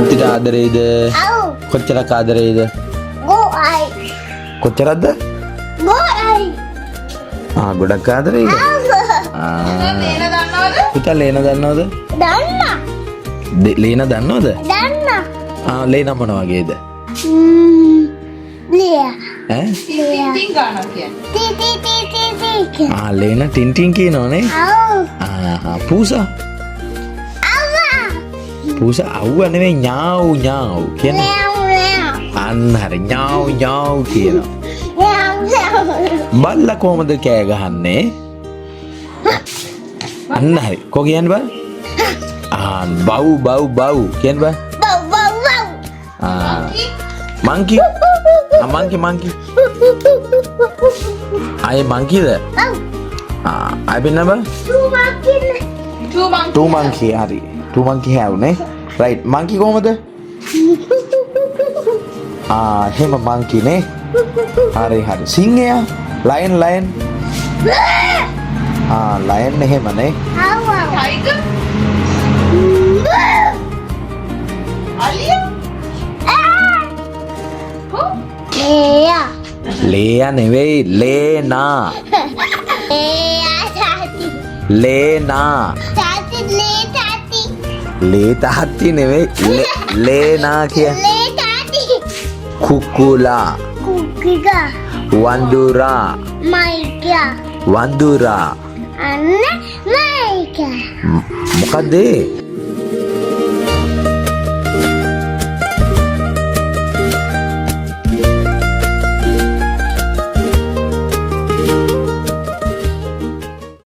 අන්තිට ආදරේද? ඔව්. කොච්චරක් ආදරේද? ගෝයි. කොච්චරක්ද? ගෝයි. ගොඩක් ආදරේද? ලේන දන්නවද? පුතා ලේන දන්නවද? දන්න. ලේන දන්නවද? දන්න. ලේන මොන වගේද? ලියා. ඈ? ටින් ගන්නවා කියන්නේ. ටී. ලේන ටින් ටින් කියනවනේ. ඔව්. පූසා අව්වා. පූසා අව්ව නෙවෙයි ඥාව් ඥාව් කියන. ලෑව්. අන්න හරි ඥාව් ඥාව් කියනවා. ලෑව්. බල්ලා කොහමද කෑ ගහන්නේ? අන්න හරි. කො කියන්නේ බං? බව් බව් බව් කියන බං. බව් බව් බව්. මංකි මංකි අය මංකිද? ඔව්. අය පින්න බං? ටූ මංකි හරි. ටූ මංකි have නේ. right මංකි කොහමද? එහෙම මංකි නේ. හරි හරි. සිංහයා ලයන් ලයන්. ලයන් එහෙම නේ. අව්වා. ටයිගර්? අලියා? ලේයා. ලේයා නෙවෙයි ලේනා. ලේයා තාති. ලේනා. තාති ලේ තාති. ලේ තාත්ති නෙවෙයි ලේනා කිය. ලේ තාති. කුකුලා කුකිගා. වඳුරා මයිකා. වඳුරා අන්න මයිකා. මොකක්ද ඒ?